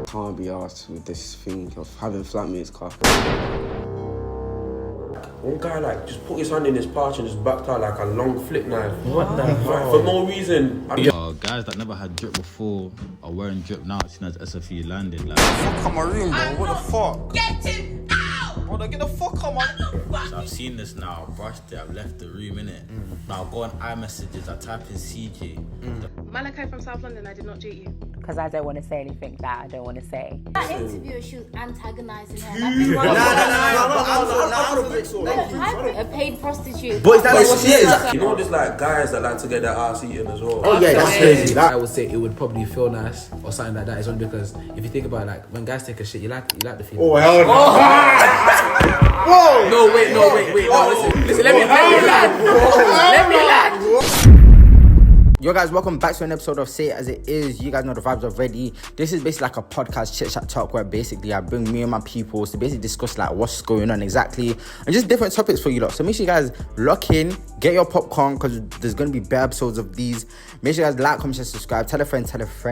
can't be asked with this thing of having flatmates, car. One guy like just put his hand in his pouch and just backed out like a long flip knife. What the fuck? For no reason. Guys that never had drip before are wearing drip now, seen as SFE landed. Like, Fuck out my room, bro. What the fuck? Getting out! Brother, get the fuck out my room. so I've seen this now, I've brushed it, I've left the room, innit? Now go on iMessages, I type in CJ. Malachi from South London, I did not cheat you. Because I don't want to say anything that I don't want to say. That interview, she was antagonising her. A paid prostitute. But is that what she is? You know there's like guys that like to get their ass eaten as well. Oh yeah, that's crazy. I would say it would probably feel nice or something like that. It's only because if you think about it, like when guys take a shit, you like the feeling. Oh hell no. No, wait. No, listen. Let me land. Yo guys, welcome back to an episode of Say It As It Is. You guys know the vibes already. This is basically like a podcast chit chat talk where basically I bring me and my people to basically discuss like what's going on exactly and just different topics for you lot. So make sure you guys lock in, get your popcorn because there's going to be bare episodes of these. Make sure you guys like, comment, share, subscribe, tell a friend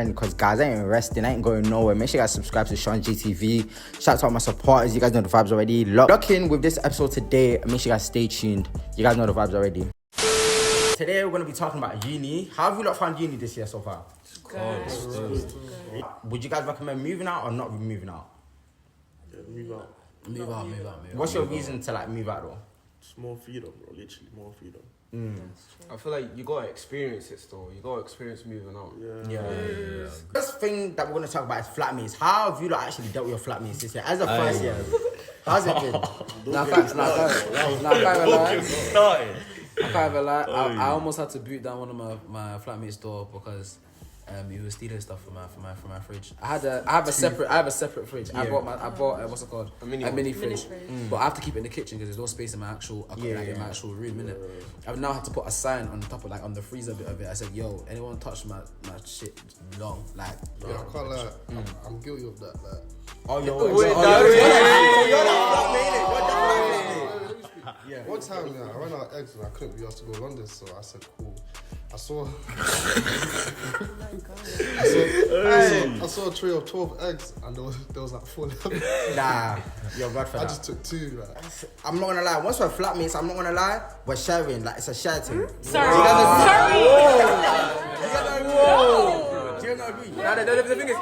because guys, I ain't resting, I ain't going nowhere. Make sure you guys subscribe to Seanjtv. Shout out to all my supporters. You guys know the vibes already. Lock in with this episode today and make sure you guys stay tuned. You guys know the vibes already. Today we're going to be talking about uni. How have you lot found uni this year so far? Good. Would you guys recommend moving out or not moving out? Yeah, move out. Move out. What's your reason to like move out though? Just more freedom, bro. Literally more freedom. I feel like you gotta experience it still. You gotta experience moving out. Yeah. First thing that we're going to talk about is flatmates. How have you lot actually dealt with your flatmates this year? As a first year, how's it been? I can't even lie. I almost had to boot down one of my flatmate's door because he was stealing stuff from my fridge. I have a separate fridge. I bought what's it called? A mini fridge. But I have to keep it in the kitchen because there's no space in my actual in my actual room, innit? I've now had to put a sign on the top of on the freezer bit of it. I said, yo, anyone touch my shit long, like. Yeah, I can't lie. I'm guilty of that. Like. Oh, you're One time, I ran out of eggs and I couldn't be asked to go to London, so I said, cool. I saw a tray of 12 eggs and there was like 4 left. Nah, you're bad for that. I just took 2. Like. I'm not gonna lie. Once we're flatmates, I'm not gonna lie. We're sharing. Like it's a share thing. Sorry. Do you guys agree? The thing is,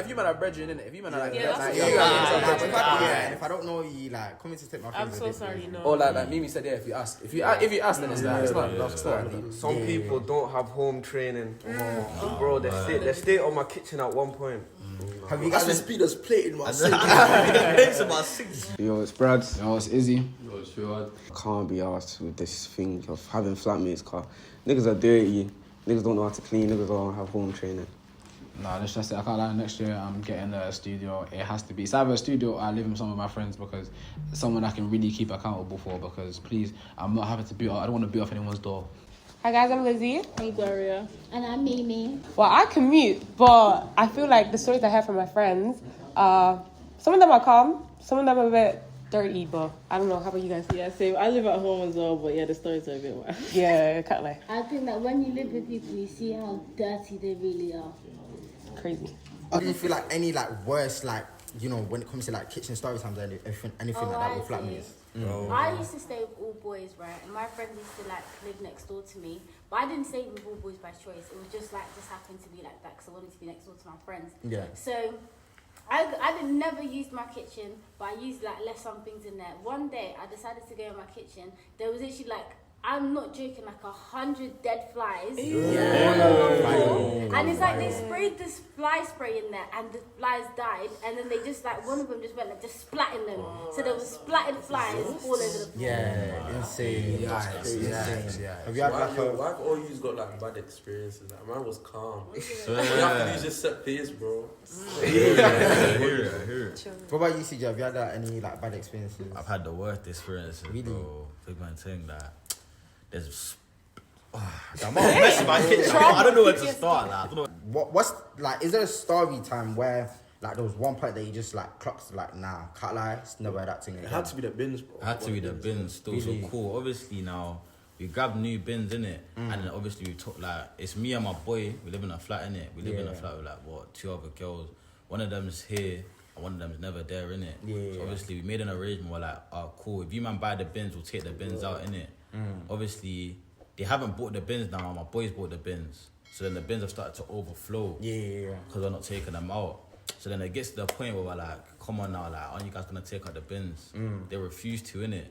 if you man are brethren, innit? If you man are like, if I don't know you, like, come in to take my I'm so sorry, no. or like Mimi said, if you ask, then it's not. Some people don't have home training. Bro, they stayed on my kitchen at one point. Have you guys speed us plating my sink. Yo, it's Brad. Yo, it's Izzy. Yo, it's Sean. Can't be asked with this thing of having flatmates, car. Niggas are dirty. Niggas don't know how to clean. Niggas don't have home training. Nah, that's just it. I can't lie. Next year, I'm getting a studio. It has to be. It's either a studio or I live with some of my friends because it's someone I can really keep accountable for. Because please, I'm not having to beat. I don't want to beat off anyone's door. Hi guys, I'm Lizzie. I'm Gloria. And I'm Mimi. Well, I commute, but I feel like the stories I hear from my friends, some of them are calm, some of them are a bit dirty, but I don't know. How about you guys? Yeah, same. I live at home as well, but yeah, the stories are a bit wild. Yeah, can't lie. I think that when you live with people, you see how dirty they really are. Crazy. do you feel like any like worse like when it comes to like kitchen story times or anything like that with flatmates? I used to stay with all boys, right? And my friends used to like live next door to me. But I didn't stay with all boys by choice. It was just happened to be like that because I wanted to be next door to my friends. Yeah. So I never used my kitchen, but I used left some things in there. One day I decided to go in my kitchen. There was actually I'm not joking, 100 dead flies on the floor. And it's they sprayed this fly spray in there and the flies died, and then they just one of them just went just splatting them. So there was splatted flies all over the floor. Yeah, insane. Yeah. Have you had I've always got bad experiences. Mine was calm. You have to use just set pace, bro. I hear it. What about you, CJ? Have you had any bad experiences? I've had the worst experiences, really? Bro. Big man saying that. There's I'm all messing my kitchen. I don't know where to start. I don't know. What's is there a story time where there was one point that you just clocked nah, can't lie, it's never that thing again? It had to be the bins, bro. It had to be the bins. Still really? So cool. Obviously now we grabbed new bins innit, and then obviously we took it's me and my boy. We live in a flat innit. We live in a flat with 2 other girls. one of them's here and one of them's never there, innit? Yeah. So obviously, we made an arrangement. We're like, oh, cool. If you man buy the bins, we'll take the bins out, innit? Obviously, they haven't bought the bins now. My boys bought the bins. So then the bins have started to overflow. Yeah. Because we're not taking them out. So then it gets to the point where we're like, come on now, like, aren't you guys gonna take out the bins? They refuse to, innit?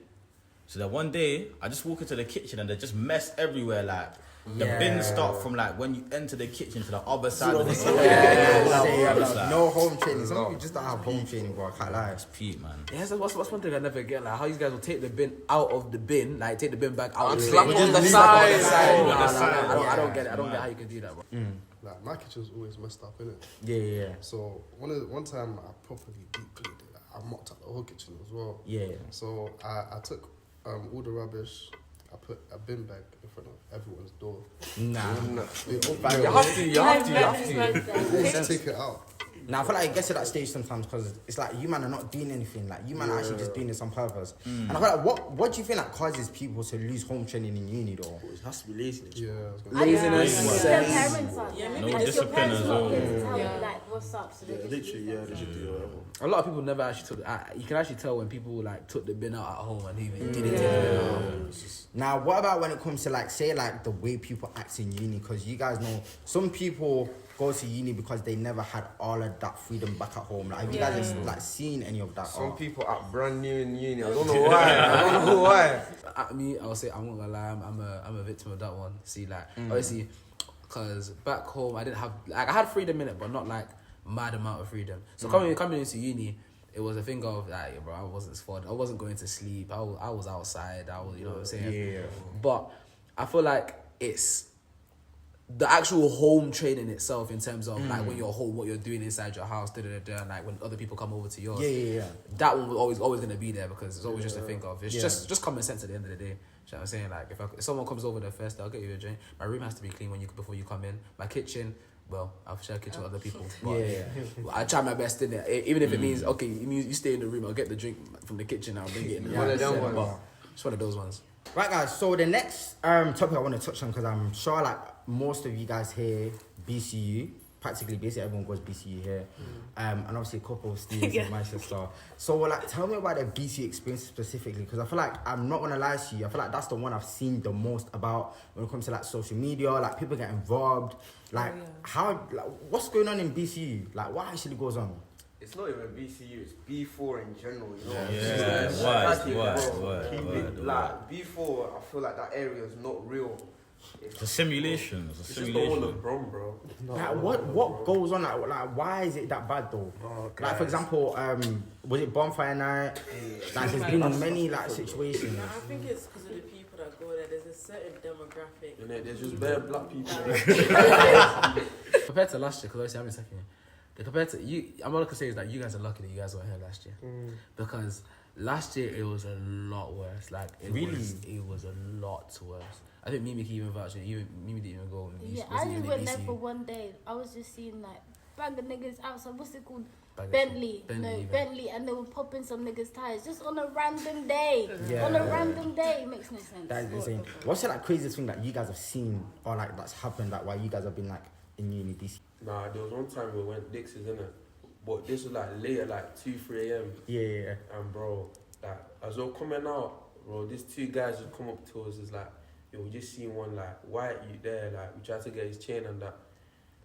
So then one day, I just walk into the kitchen and there's just mess everywhere, like, the bins start from like when you enter the kitchen to the other side of the kitchen. No home training. Some people just don't have home training, bro. I can't lie. It's peak, man. Yeah, so what's one thing I never get? Like, how you guys will take the bin out of the bin, like take the bin back out. And of the slap bin. it on the Just side. leave it on the On the side. side. I don't get it. I don't get how you can do that, bro. Like my kitchen's always messed up, innit? Yeah. So one time I properly deep cleaned it. Like, I mopped up the whole kitchen as well. Yeah. So I took all the rubbish. I put a bin bag in front of everyone's door. Nah. You have to. Just take it out. Now I feel like it gets to that stage sometimes because it's like you man are not doing anything. Like you man are actually just doing this on purpose. And I feel like what do you think that causes people to lose home training in uni though? It has to be laziness. Yeah. Laziness. Their parents are. Yeah, Like, maybe No your discipline parents as not well. here to tell you like what's up. So they just Literally, leave they should do whatever. A lot of people never actually took. You can actually tell when people like took the bin out at home and even didn't take the bin out at home. Now what about when it comes to like say like the way people act in uni? Because you guys know some people go to uni because they never had all of that freedom back at home. Like have you guys like seen any of that? Some people are brand new in uni. I don't know why. I don't know why. I'll say I'm not gonna lie. I'm a victim of that one. See, like obviously, because back home I didn't have like I had freedom in it, but not like mad amount of freedom. So coming into uni, it was a thing of like, bro, I wasn't sport. I wasn't going to sleep. I was outside. I was, you know what I'm saying? Yeah. But I feel like it's the actual home training itself in terms of like when you're home, what you're doing inside your house, and like when other people come over to yours. Yeah. That one was always gonna be there because it's always just a thing of it's just common sense at the end of the day. You know what I'm saying? Like if someone comes over the first day, I'll get you a drink. My room has to be clean before you come in. My kitchen, well, I'll share a kitchen with other people. But I try my best in it, even if it means okay, you stay in the room. I'll get the drink from the kitchen. I'll bring it in. It's one of those ones. Right guys, so the next topic I want to touch on because I'm sure like most of you guys here BCU, practically basically everyone goes BCU here, and obviously a couple of students in Manchester. So like tell me about the BCU experience specifically because I feel like I'm not gonna lie to you, I feel like that's the one I've seen the most about when it comes to like social media, like people get involved, like how like what's going on in BCU, like what actually goes on? It's not even BCU, it's B4 in general, you know? Yeah, Like, B4, I feel like that area is not real. It's a simulation. It's a It's just not simulation. all of Brom, bro. Like what goes on? Like why is it that bad though? Like for example, was it bonfire night? Like there's been many like situations. I think it's because of the people that go there. There's a certain demographic. You know, there's just bare black people. Compared to last year, because obviously I'm in second year. Compared to you, I'm all I can say is that you guys are lucky that you guys weren't here last year, because last year it was a lot worse. Like it was a lot worse. I think Mimi can even vouch. Mimi didn't even go. Yeah, I just went there for one day. I was just seeing like bag of niggas outside. What's it called? Bentley, and they were popping some niggas' tires just on a random day. On a random day, it makes no sense. That is insane. What's the like craziest thing that you guys have seen or like that's happened like while you guys have been like in uni BC? Nah, there was one time we went Dix's, innit? But this was like late at like 2-3 a.m. Yeah. And bro, like as we were coming out, bro, these two guys would come up to us. It's like, yo, we just seen one like white you there. Like we tried to get his chain and that,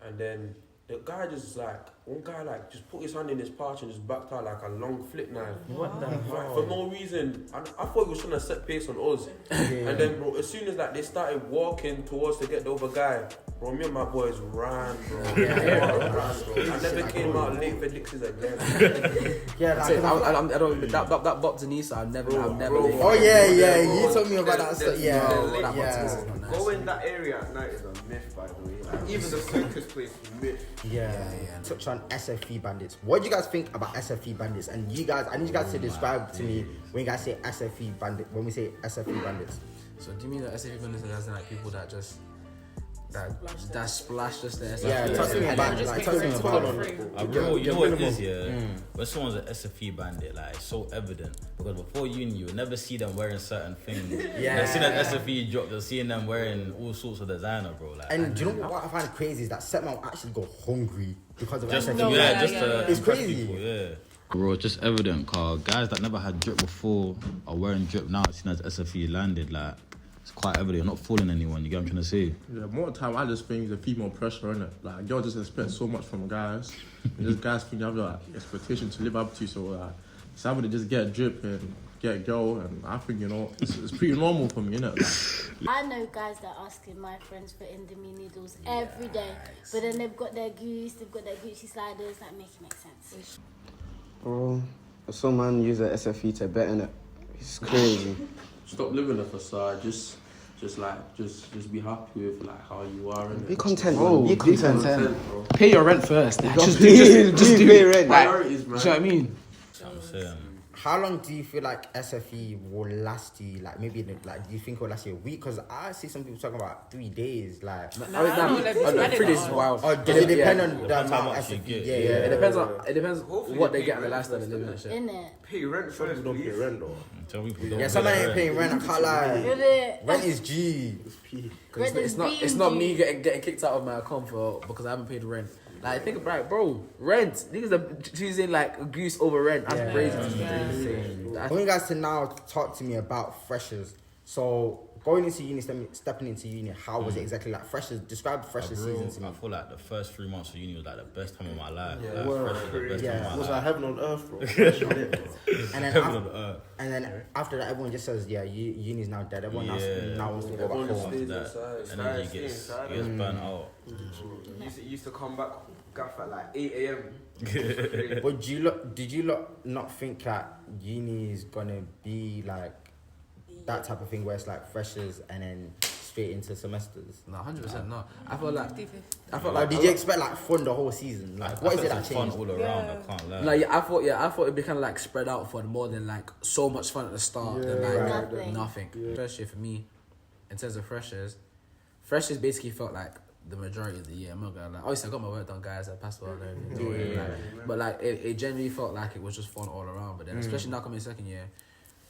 and then the guy just like one guy like just put his hand in his pouch and just backed out like a long flip knife. What the hell? For no reason. I thought he was trying to set pace on us. And then bro, as soon as like they started walking towards to get the other guy, bro, me and my boys ran, bro. I never came out late for Dixie's again. I don't. That bot Denise, I've never. Oh yeah. You told me about that stuff. Yeah. Going that area at night is a myth, by the way. Like, even the circus place is a myth. Yeah. Touch on SFE bandits. What do you guys think about SFE bandits? And you guys, I need you guys to describe to me when you guys say SFE bandit. When we say SFE bandits. So do you mean that SFE bandits are as in like people that just that splash just there? Yeah, talk to me about it. Bro, you know what it is, yeah? When someone's an SFE bandit, like it's so evident because before uni, you would never see them wearing certain things. Yeah. Like, see that SFE drop, you're seeing them wearing all sorts of designer, bro. Like, and do you know what I find crazy is that set man will actually go hungry because of Just SFE. It's crazy. People, yeah. Bro, it's just evident, car. Guys that never had drip before are wearing drip now. As soon as SFE landed, like, it's quite evident. You're not fooling anyone. You get what I'm trying to say? Yeah, more time I just think there's a female pressure in it. Like, girls just expect so much from guys. And just guys think you have like expectation to live up to. So like, it's having to just get a drip and get a girl, and I think it's pretty normal for me, innit? Like, I know guys that are asking my friends for Indomie noodles every day, but then they've got their Goose, they've got their Gucci sliders. That make sense. Bro, some man use the SFE to bet in it. It's crazy. Stop living the facade. Just be happy with like how you are. Be content, bro. Be content, bro. Pay your rent first. Like, just please do pay rent. Priorities, man. Do you know what I mean? I'm saying. How long do you feel like SFE will last you? Like maybe do you think it will last you a week? Because I see some people talking about 3 days. Like 3 days is wild. Or does it depend on the amount of SFE? Yeah. It depends what they get and the lifestyle they live in. Shit. Innit? Pay rent first. Don't pay rent though. Yeah, some ain't paying rent. I can't lie. Rent is G. It's not me getting kicked out of my account because I haven't paid rent. Like, think about it, bro. Rent. Niggas are choosing like a Goose over rent. That's crazy. I want you guys to now talk to me about freshers. So going into uni, stepping into uni, how was it exactly? Like freshers, describe freshers season to me. I feel like the first 3 months of uni was like the best time of my life. Yeah, like, it was like heaven on earth, bro. And then after that, everyone just says, yeah, uni's now dead. Everyone now wants to go back home. And then he gets burnt out. Used to come back gaff at like 8 a.m. But did you not think that uni is gonna be like that type of thing where it's like freshers and then straight into semesters? No, 100% no. I felt like did you expect like fun the whole season? Like what is it that changed? Fun all around. I can't lie. Like I thought it'd be kind of like spread out for more than like so much fun at the start than like nothing. First year for me, in terms of freshers basically felt like the majority of the year. I'm not gonna lie. Obviously I got my work done, guys. I passed well and everything. But like it generally felt like it was just fun all around. But then especially now coming second year,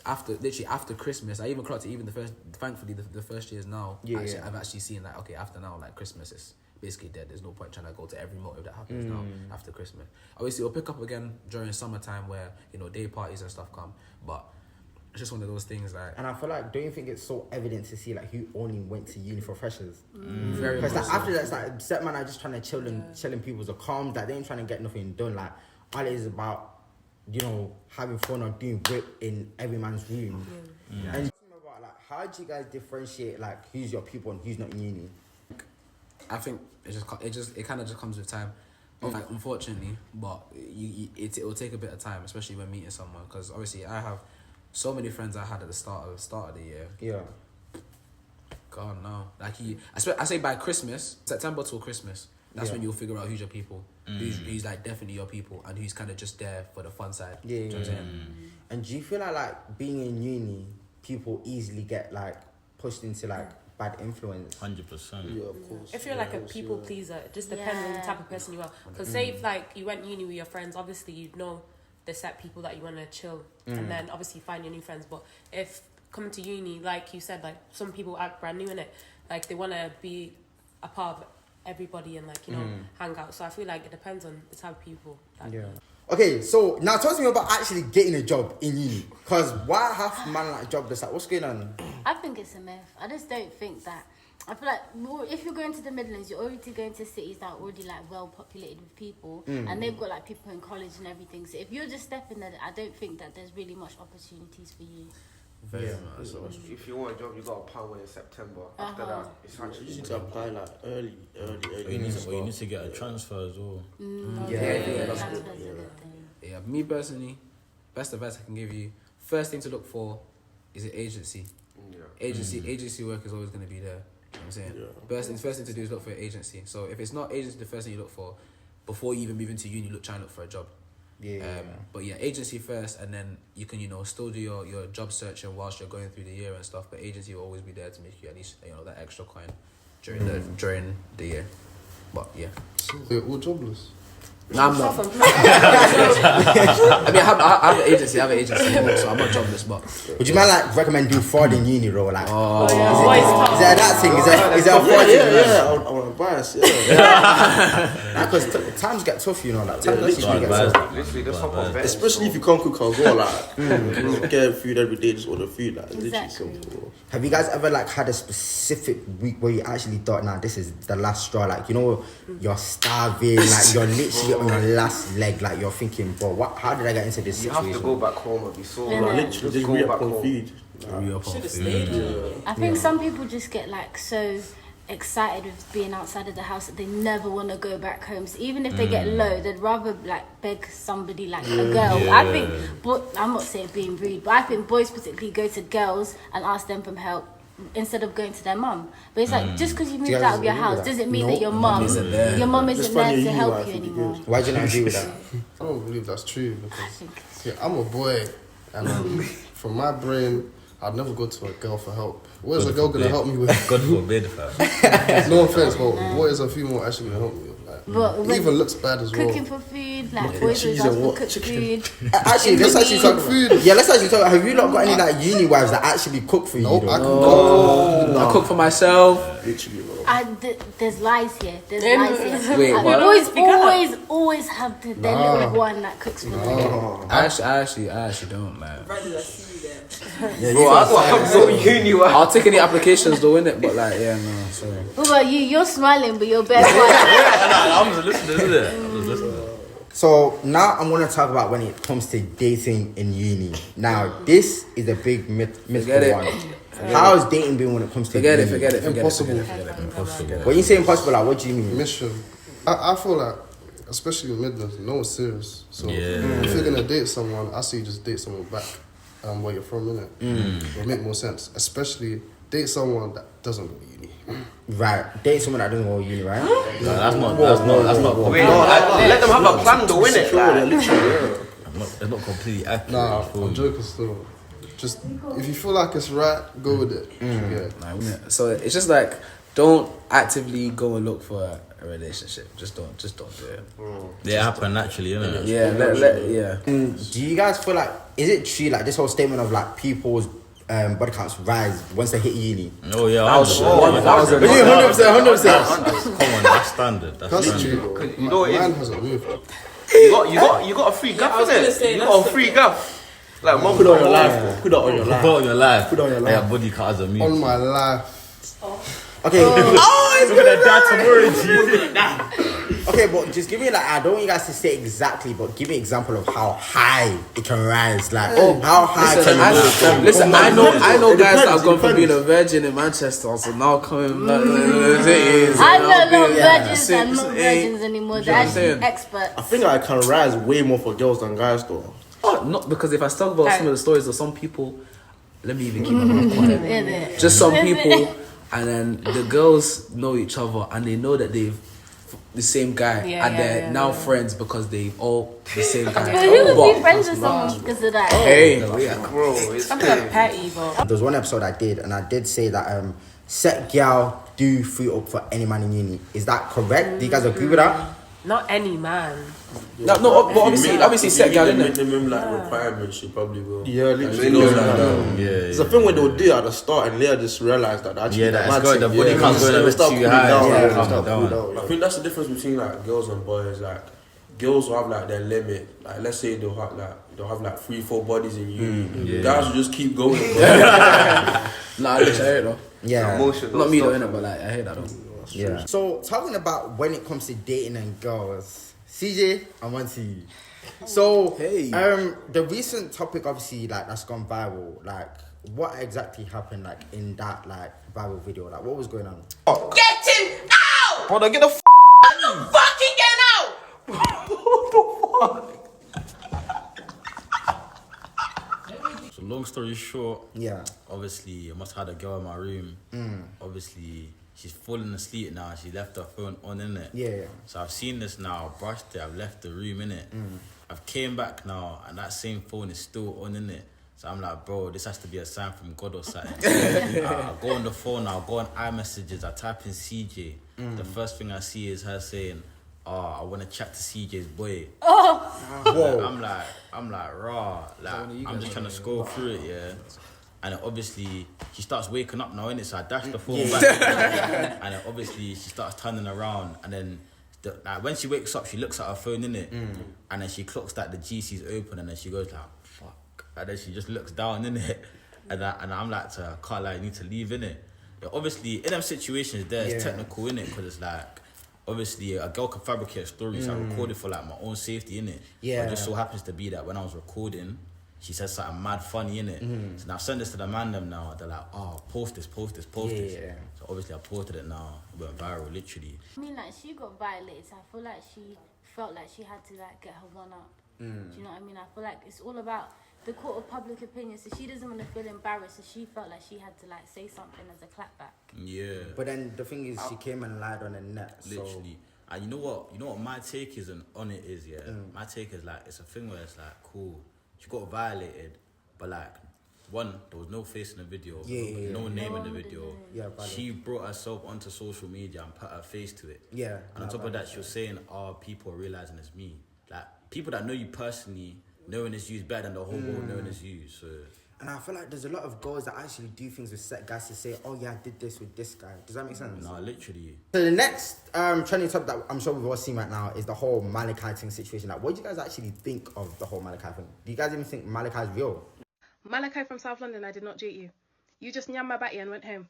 after Christmas, I even clocked it. Even thankfully the first years now. I've actually seen like okay, after now like Christmas is basically dead. There's no point trying to go to every motive that happens now after Christmas. Obviously it'll pick up again during summertime where day parties and stuff come, but it's just one of those things like. And I feel like, don't you think it's so evident to see like who only went to uni for freshers? Very because much like after that, it's like set man are just trying to chilling people's accounts. Like they ain't trying to get nothing done. Like all it is about having fun or doing whip in every man's room. And about like how do you guys differentiate like who's your people and who's not in uni? I think it kind of just comes with time. Like, unfortunately, but it will take a bit of time, especially when meeting someone. Because obviously, I have so many friends I had at the start of the year. Yeah. God no, like I say by Christmas, September till Christmas. That's when you'll figure out who's your people, who's like definitely your people, and who's kind of just there for the fun side. Yeah. You know what I'm saying? And do you feel like being in uni, people easily get like pushed into like bad influence? 100%. Yeah, of course. If you're like a people pleaser, it just depends on the type of person you are. Because say if like you went uni with your friends, obviously you'd know the set people that you want to chill, and then obviously find your new friends. But if coming to uni, like you said, like some people act brand new in it, like they want to be a part of everybody and like hang out. So I feel like it depends on the type of people. Okay, so now talk to me about actually getting a job in uni. Because why have man like jobless? Like, what's going on? I think it's a myth. I just don't think that. I feel like if you're going to the Midlands, you're already going to cities that are already like well populated with people, and they've got like people in college and everything. So if you're just stepping there, I don't think that there's really much opportunities for you. Very much. So if you want a job, you got to apply in September. After that, it's actually you need to apply like early. You need to get a transfer as well. Yeah, me personally, best advice I can give you, first thing to look for is an agency. Agency work is always going to be there. You know what I'm saying? First thing to do is look for an agency. So if it's not agency, the first thing you look for, before you even move into uni, try and look for a job. But yeah, agency first, and then you can still do your job searching whilst you're going through the year and stuff. But agency will always be there to make you at least that extra coin during the year. But yeah, so they're all jobless. No, I'm not. I mean, I have an agency, so I'm not jobless. But would you mind like recommend doing fraud in uni, bro? Like, is that that thing? Is that a fraud? Yeah. I want advice, yeah. Because times get tough, you know. Like times literally get advice. tough. Literally, just hop on bed. Especially if you can't cook as well, like get food every day, just order food, like literally Exactly. simple. Have you guys ever like had a specific week where you actually thought, nah, this is the last straw? Like, you know, you're starving, like you're literally on your last leg, like you're thinking, bro, how did I get into this You situation? have to go back home and be so Yeah. like, Literally, just go re-up back on home. food. I think some people just get like so excited with being outside of the house that they never want to go back home. So even if they get low, they'd rather like beg somebody like a girl. I think, but I'm not saying being rude, but I think boys particularly go to girls and ask them for help instead of going to their mum. But it's like just because you moved out of your house doesn't mean that your mum isn't there to help you anymore. Why do you not agree with that? I don't believe that's true because I'm a boy, and from my brain, I'd never go to a girl for help. What is a girl gonna help me with? God forbid, fam. No offense, but what is a female actually gonna help me with? Like, it even looks bad as well. Cooking for food, like boys always ask for cooked food. Actually, let's actually talk food. Yeah, let's actually talk. Have you not got any like uni wives that actually cook for you? No, though? I can cook. I cook for myself. Literally, bro. There's lies here. There's lies here. Wait, what? Boys always have their little one that cooks for them. I actually don't, like. Bro, I got no uni. I'll take any applications though, innit? But like, yeah, no, sorry. What about you? You're smiling, but you're bare quiet. I'm just listening, isn't it? I'm just listening. So now I'm gonna talk about when it comes to dating in uni. Now this is a big mythical one. How has dating been when it comes to uni? Forget it. Impossible. When you say impossible, like what do you mean? Mission. I feel like, especially with midlands, no one's serious. So if you're gonna date someone, I say just date someone back where you're from, innit? It'll make more sense. Especially date someone that doesn't go to uni. Right, date someone that doesn't go to uni, right? No, that's not. Wait, let them have a plan though, innit? It's not completely accurate. Nah, I'm joking still. Just if you feel like it's right, go with it. Yeah. So it's just like, don't actively go and look for a relationship. Just don't do it. They happen naturally, innit? Yeah, yeah. Do you guys feel like, is it true, like this whole statement of like people's body counts rise once they hit uni? Oh yeah, 1,000%. 100%. Come on, that's standard. That's standard. True, bro. You know what it Man is? hasn't moved. You got a free gaff, innit? You got a free gaff. Like, mom, Put it on your life, bro. Put it on your life. Put on your life. Put on your life. Yeah, body count as a meme. On my life. Okay. Oh, Okay, but just give me like, I don't want you guys to say exactly, but give me an example of how high it can rise. Like, how high can it go? Listen, I know guys that have gone from being a virgin in Manchester, so now coming back. I know a lot of virgins and not virgins anymore. They're actually experts. I think I can rise way more for girls than guys, though. Oh, not because if I talk about some of the stories of some people, let me even keep my mouth quiet. Just some people, and then the girls know each other and they know that they've the same guy and they're now friends because they all the same guy. But who would be friends with someone because of that? Hey, bro, it's I'm like petty, bro. There was one episode I did, and I did say that set girl do free up for any man in uni. Is that correct? Do you guys agree with that? Not any man. No, but obviously set girl, innit? Minimum like requirements, you probably will. Yeah, literally. It's a thing when they'll do it at the start and later just realise that actually the body counts going a bit too high. I think that's the difference between like girls and boys. Like girls will have like their limit. Like let's say they'll have like 3-4 bodies in uni. Guys will just keep going. Nah, I hear it though. Yeah. Not me though, innit? But like I hear that though. Yeah. So talking about when it comes to dating and girls, CJ, I want to you. So the recent topic obviously like that's gone viral, like what exactly happened like in that like viral video? Like what was going on? Get him out! Brother, get the fucking get out! So long story short, obviously I must have had a girl in my room. Obviously she's falling asleep now. She left her phone on, innit? Yeah. So I've seen this now. I've brushed it. I've left the room, innit? I've came back now, and that same phone is still on, innit? So I'm like, bro, this has to be a sign from God or something. I go on the phone now. I go on iMessages. I type in CJ. The first thing I see is her saying, I want to chat to CJ's boy. I'm like, raw. Like, I'm just trying to scroll through it, yeah. And then obviously she starts waking up now, innit? So I dash the phone back. And then obviously she starts turning around. And then like, when she wakes up, she looks at her phone, innit? And then she clocks that the GC's open. And then she goes like, fuck. And then she just looks down, innit? And I'm like, to her, can't lie, you need to leave, innit? Yeah, obviously, in them situations, it's technical, innit? Because it's like, obviously, a girl can fabricate stories. So I recorded for like my own safety, innit? Yeah. But it just so happens to be that when I was recording, she said something mad funny, innit? So now I've sent this to the man them now. They're like, oh, post this. Yeah. So obviously I posted it now. It went viral, literally. I mean, like, she got violated, so I feel like she felt like she had to, like, get her one up. Do you know what I mean? I feel like it's all about the court of public opinion, so she doesn't want to feel embarrassed, so she felt like she had to, like, say something as a clapback. Yeah. But then the thing is, she came and lied on the net. Literally. And you know what my take is on it is, yeah? My take is, like, it's a thing where it's, like, cool. She got violated, but like, one, there was no face in the video, no name in the video. She brought herself onto social media and put her face to it. Yeah. And on top of that, she was saying, people are realizing it's me. Like, people that know you personally, knowing it's you is better than the whole world knowing it's you. So. And I feel like there's a lot of girls that actually do things with set guys to say, oh yeah, I did this with this guy. Does that make sense? No, literally. So the next trending topic that I'm sure we've all seen right now is the whole Malachi thing situation. Like, what do you guys actually think of the whole Malachi thing? Do you guys even think Malachi is real? Malachi from South London, I did not date you. You just nyam my batty and went home.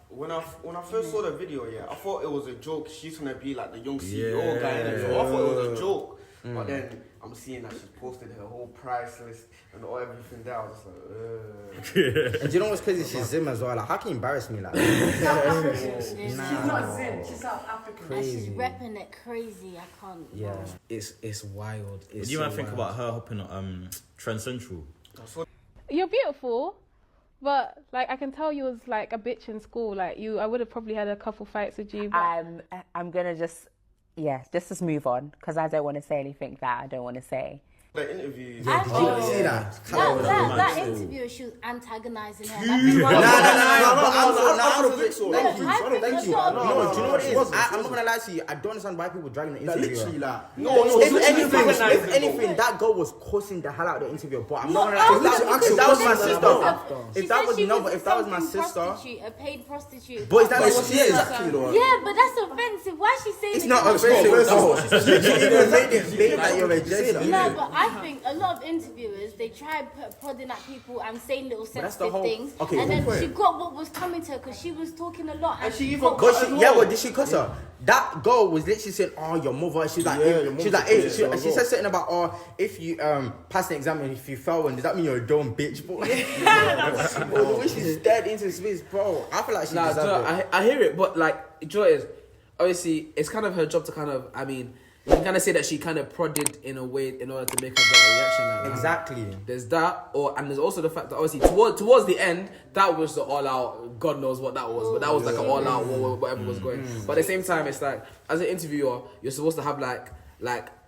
When I first saw the video, I thought it was a joke. She's gonna be like the young CEO guy, so I thought it was a joke. But then I'm seeing that she's posted her whole price list and everything there. I was just like, And do you know what's crazy? She's Zim as well. Like, how can you embarrass me like that? She's not Zim, she's South African. Crazy. And she's repping it crazy. I can't. Yeah, it's wild. What do you want to think about her hopping on Trend Central? You're beautiful, but like I can tell you was like a bitch in school. Like I would have probably had a couple fights with you. But... I'm gonna just move on because I don't want to say anything that I don't want to say. The interview. Did you see that? That interview, she was antagonizing her. No, Thank you. No, do you know what it is? I'm not gonna lie to you. I don't understand why people dragging the interview. Literally, like, If anything, that girl was cursing the hell out of the interview. But I'm not gonna lie. If that was my sister, if that was my sister, a paid prostitute. But is that what she is? Yeah, but that's offensive. Why is she saying it's not offensive. She even made it big that you're a jester. No, but I think a lot of interviewers, they try prodding at people and saying little sensitive things, and then she got what was coming to her because she was talking a lot. And she even did she cuss her? That girl was literally saying, "Oh, your mother." She's like, she said something about, "Oh, if you pass an exam and if you fail one, does that mean you're a dumb bitch?" But she's dead into space, bro. I feel like she deserved it. I hear it, but like, do you know what it is? Obviously, it's kind of her job to kind of, you can kind of say that she kind of prodded in a way in order to make her that reaction. Like that. Exactly. There's that, and there's also the fact that obviously towards the end, that was the all-out. God knows what that was, but that was like an all-out whatever was going. But at the same time, it's like as an interviewer, you're supposed to have like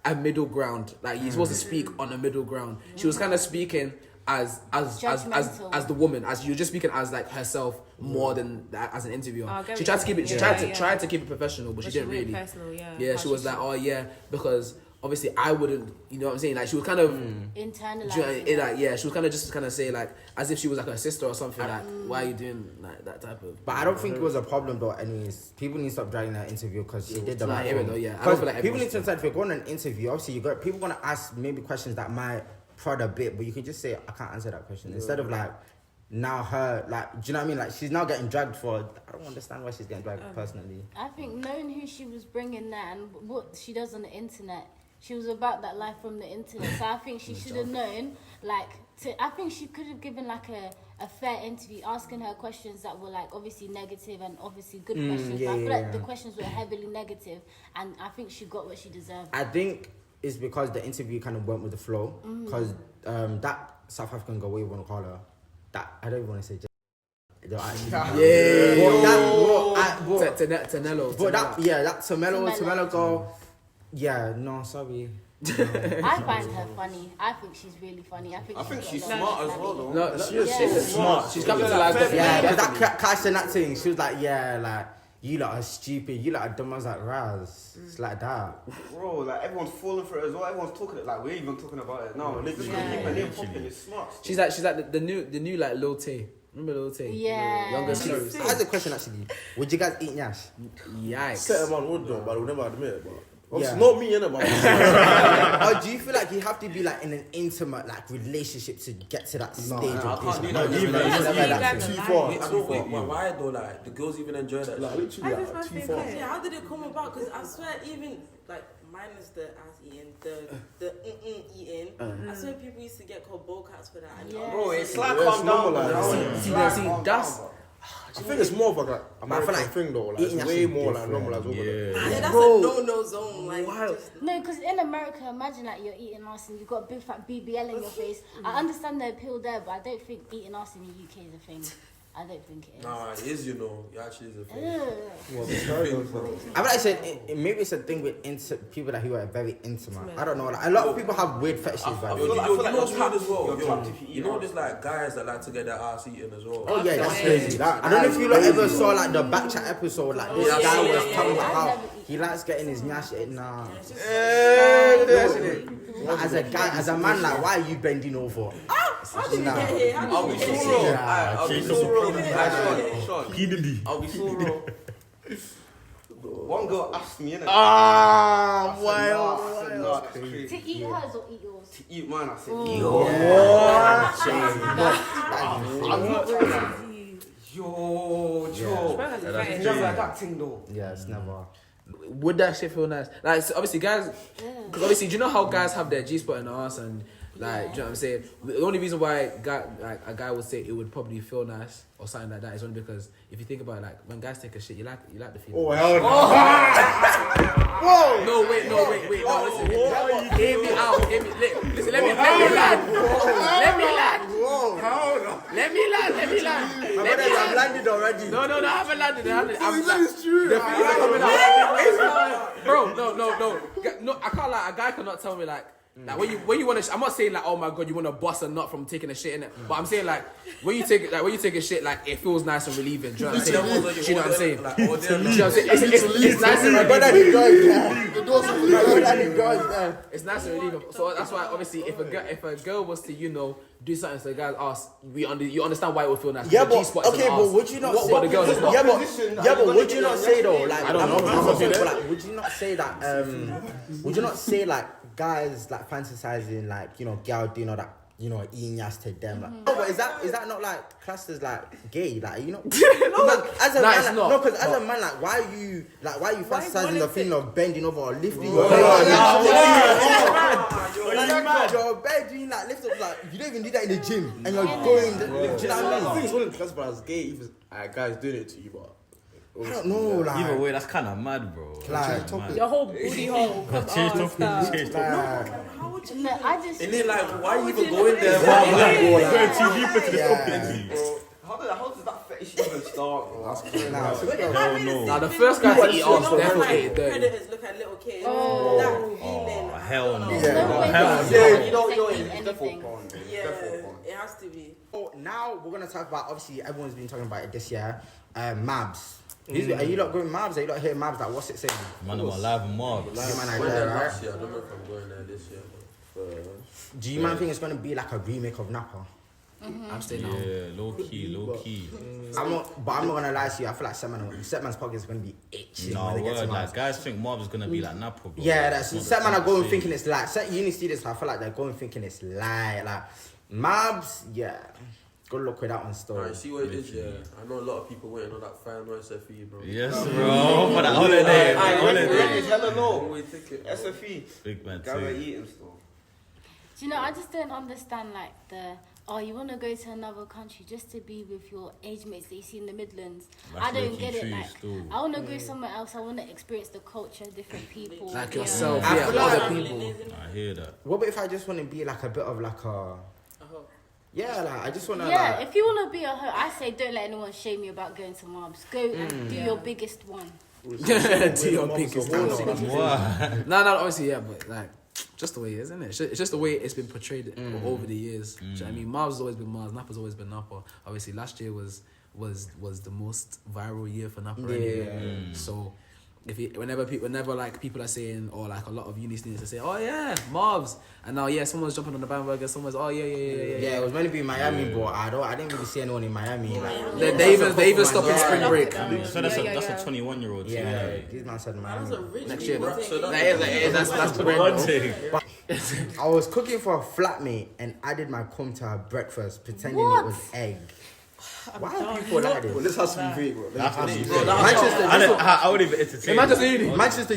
a middle ground. Like you're supposed to speak on a middle ground. She was kind of speaking as the woman, as you're just speaking as like herself more than as an interviewer. She tried to keep it. She tried to keep it professional, but she didn't really. Personal, yeah, she was like, oh yeah, because obviously I wouldn't. You know what I'm saying? Like she was kind of internalizing. She was kind of just say like as if she was like her sister or something. Like why are you doing like that type of? But I don't think it was a problem though. Anyways, people need to stop dragging that interview because she did the right thing. Because people need to understand if you're going on an interview, obviously people gonna ask maybe questions that might prod a bit, but you can just say I can't answer that question instead of like. Now her, like, do you know what I mean? Like, she's now getting dragged for... I don't understand why she's getting dragged, personally. I think knowing who she was bringing there and what she does on the internet, she was about that life from the internet. So I think she should have known, I think she could have given, like, a fair interview, asking her questions that were, like, obviously negative and obviously good questions. But I feel like the questions were heavily negative, and I think she got what she deserved. I think it's because the interview kind of went with the flow. Because that South African girl, what you want to call her, that I don't even want to say. Tanello. But that Tamelo girl. Yeah, no, sorry. I find her funny. I think she's really funny. I think she's smart as well, though. No, she is smart. She's capitalized. Yeah, because that catch and that thing, she was like, You lot are stupid. You lot are dumb as like Raz. It's like that. Bro, like everyone's falling for it as well. Everyone's talking it like we're even talking about it now. They just keep my name popping. It's smart. She's like the new like Lil Tay. Remember Lil Tay? Yeah. Younger stories. I had a question actually. Would you guys eat nyash? Yikes. Certain man would though, but I would never admit it. But Yeah. it's not me, innit? But Or do you feel like you have to be like in an intimate like relationship to get to that stage? I can't do that. too far. Why though? Like the girls even enjoy that. Like literally, like, too far. Yeah, how did it come about? Because I swear, even like minus the ass eating, the eating, I swear people used to get called bowl cats for that. And Bro, it's like Yeah, calm down. See, that's. I think it's more of like a American thing though. Like it's way more like normal as well. yeah, that's a no zone. Like, No, because in America, imagine like you're eating ass and you've got a big fat BBL in your face. I understand the appeal there, but I don't think eating ass in the UK is a thing. I don't think it is. Nah, it is, you know. It actually is a thing. I would like say maybe it's a thing with people that who are very intimate. I don't know. Like, a lot of people have weird fetishes. You know what's weird as well? You know there's like guys that like to get their ass eaten as well. Oh yeah, that's crazy. I don't know if you lot ever saw like the back chat episode. Like this guy was talking about how he likes getting his nyash. Nah. As a guy, as a man, like why are you bending over? how did you get here? I'll be so raw. I'll be so raw. One girl asked me, innit? Ah, wow. To eat hers or eat yours? To eat mine, I said. Yo. It's never like that thing though. Yeah, it's never. Would that shit feel nice? Like, so obviously, guys, because obviously, do you know how guys have their G spot in their ass and like, do you know what I'm saying? The only reason why a guy would say it would probably feel nice or something like that is only because if you think about it, like when guys take a shit, you like the feeling. Oh hell no! Whoa! No, wait. No, listen. Hear me out. Listen, let me land. Let me land. I'm landed already. No, I haven't landed. It's true. The feelings are coming out. Bro, no, I can't lie. A guy cannot tell me like when you want to. I'm not saying like, oh my god, you want to bust a nut from taking a shit in it. But I'm saying like when you take a shit, like it feels nice and relieving. Do you know what I'm saying? Do you know what I'm saying? It's nice and relieving. It's nice and relieving. So that's why obviously if a girl was to do something to the guy's ass, you understand why it would feel nice. Yeah, but okay, but would you not say? But the girls is not. Yeah, but would you not say though? Like I don't know. Like, would you not say that? Would you not say like guys like fantasizing like girl doing all that eating ass to them? Like, no, but is that not like classed as like gay? Like as a man, because as a man, like why are you fantasizing the feeling of bending over or lifting your head? You're bending like lift up like you don't even do that in the gym and you're going. Do you know what I mean? I think it's only classified as gay if guys doing it to you, but. I don't know, like. Either way, that's kind of mad, bro. Like, your whole booty hole. Change topic. No, I just. And then like, why you even going there? Going too deep into the topic. How does that fetish even start, bro? That's crazy. Now the first guy to eat ass definitely ate dirty. Predators look at little kids. That feeling. Hell no. Yeah, It has to be. So now we're gonna talk about, obviously everyone's been talking about it this year. Mabs. Are you lot going Mabs? Are you lot hearing Mabs? Like what's it saying? Man, I'm alive and mob. I went there last year. I don't know if I'm going there this year. Do you man think it's gonna be like a remake of Napa? I'm staying out. Yeah, low key. I'm not gonna lie to you. I feel like Setman's podcast is gonna be itching. No word, like guys think mob is gonna be like Napa, bro. Yeah, that's Setman are going thinking it's like Uni students. I feel like they're going thinking it's like Mabs. Yeah, good luck with that one still. Alright, see what it is. Yeah, I know a lot of people waiting on that final SFE, bro. Yes, bro. For that holiday. SFE. Big man Guys are too. eating still. Do you know? I just don't understand like you want to go to another country just to be with your age mates that you see in the Midlands. That's I don't get it. true Like, still. I want to go somewhere else. I want to experience the culture, different people. Like yourself, I feel like other people. I hear that. What if I just want to be like a bit of like a yeah, like I just want to if you want to be a hoe, I say don't let anyone shame you about going to Mobs. Go and do your biggest one. Do your biggest one. What? No, obviously, yeah, but like, just the way it is, isn't it? It's just the way it's been portrayed over the years. Do you know what I mean? Mars has always been Mars, Napa's always been Napa. Obviously, last year was was the most viral year for Napa. So whenever like people are saying, or like a lot of uni students are saying, oh yeah, mobs, and now someone's jumping on the bandwagon, someone's yeah, it was meant to be in Miami, but I didn't really see anyone in Miami. Like, they even stopped in spring break. So that's a 21-year-old. Yeah, these man said Miami. Next year, that's the brand thing. I was cooking for a flatmate and added my cum to her breakfast, pretending it was egg. Why are people like this? Well, this has to be vague, bro. Manchester, I would even entertain. Manchester Uni. Manchester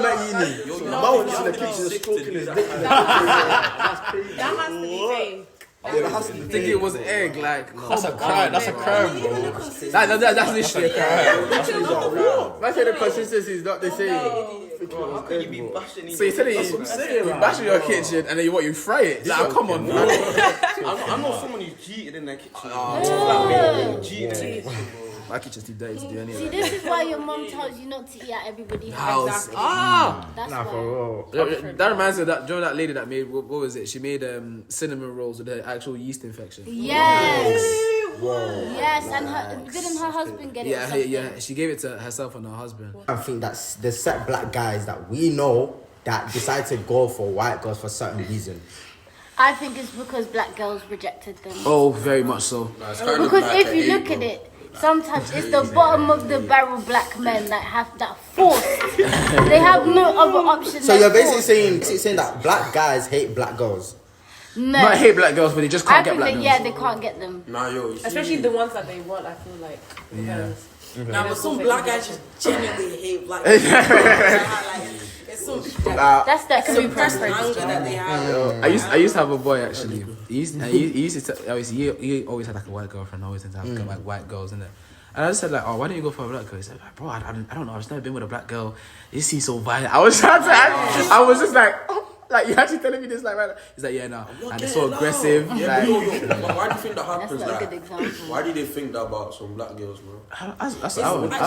Met Uni. Mo was in the kitchen stroking his dick. That has to be vague. I think it was egg, like That's a crime, bro. That's literally a crime. I say the consistency is not the same. How can you be bashing? So you're telling you bashing your kitchen and then you fry it? Like, come on, man. I know someone who's cheated in their kitchen. Cheated in their kitchen, bro. My kitchen's too dirty to do any of See, that. this is why your mom tells you not to eat at everybody's House. Exactly. That's Nah, why. for real. That reminds me of that. Do you know that lady that made, what was it? She made cinnamon rolls with her actual yeast infection. Yes. Whoa. Yes, and didn't her husband get it? Or something? Yeah. She gave it to herself and her husband. I think that's the set black guys that we know that decide to go for white girls for certain reason. I think it's because black girls rejected them. Oh, very much so. Because if you look at it, sometimes it's the bottom of the barrel black men that have that force. They have no other option. So you're basically saying that black guys hate black girls. No. Not hate black girls, but they just can't get black girls. Yeah, they can't get them. Nah, yo, especially the ones that they want. I feel like. Nah, but some black guys just genuinely hate black guys. It's so that's that suppressed anger that they have. I used to have a boy actually. He used to obviously he always had like a white girlfriend. Always had to have like white girls in it. And I just said like, oh, why don't you go for a black girl? He said, like, bro, I don't know. I've just never been with a black girl. You seem so violent. I was just like, oh. Like, you're actually telling me this, like, right now? He's like, yeah, nah. And it's so aggressive. Yeah, like, but why do you think that happens? That's not a Like, good example. why do they think that about some black girls, bro? That's why I always say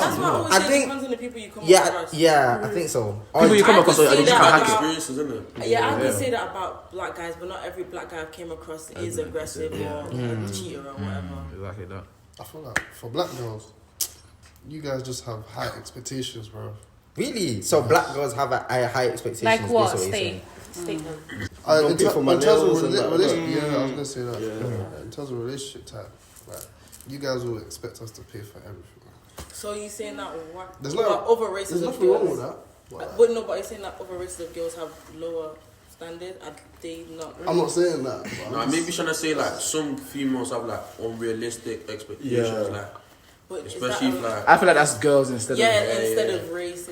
it depends on the people you come across. Yeah, I think so. People you come across, you just can't hack it. Experiences, isn't it? Yeah, I can say that about black guys, but not every black guy I've came across is aggressive or a cheater or whatever. Exactly that. I feel like for black girls, you guys just have high expectations, bro. Really? So black girls have a high expectations. Like what? Statement. In terms of relationship, I was gonna say that. Yeah. In terms of relationship type, like you guys will expect us to pay for everything. So you saying that there's other races there's of nothing girls? wrong with that. But no, but you're saying that other races of girls have lower standards? Are they not? I'm not saying that. Nah, maybe trying to say like some females have like unrealistic expectations, like. But especially if like I feel like that's girls instead of race.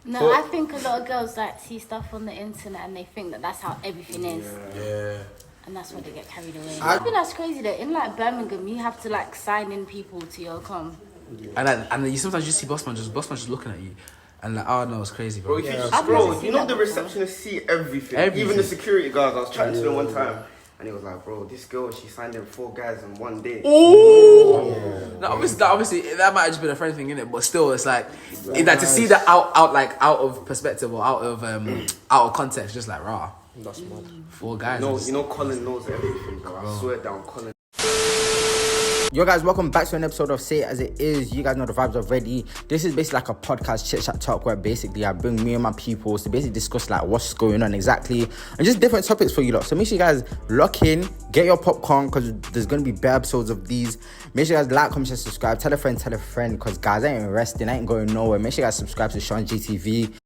No, I think a lot of girls like see stuff on the internet and they think that that's how everything is. Yeah. And that's why they get carried away. I think that's crazy though. In like Birmingham, you have to like sign in people to your com. And you sometimes you see bossman just looking at you. And like, oh no, it's crazy, bro. Bro, you know the receptionists see everything. Even the security guards. I was chatting to them one time. And he was like, bro, this girl, she signed in 4 guys in one day. Ooh! Yeah. No, obviously, that might have just been a friend thing, innit? But still, it's like to see that out of perspective or out of context, just like, rah. That's mad. 4 guys. You know Colin knows everything, bro. I swear down, Colin. Yo guys, welcome back to an episode of Say It As It Is. You guys know the vibes already. This is basically like a podcast chit chat talk where basically I bring me and my people to basically discuss like what's going on exactly and just different topics for you lot. So make sure you guys lock in, get your popcorn because there's going to be bare episodes of these. Make sure you guys like, comment, share, subscribe, tell a friend because guys, I ain't resting, I ain't going nowhere. Make sure you guys subscribe to Seanjtv.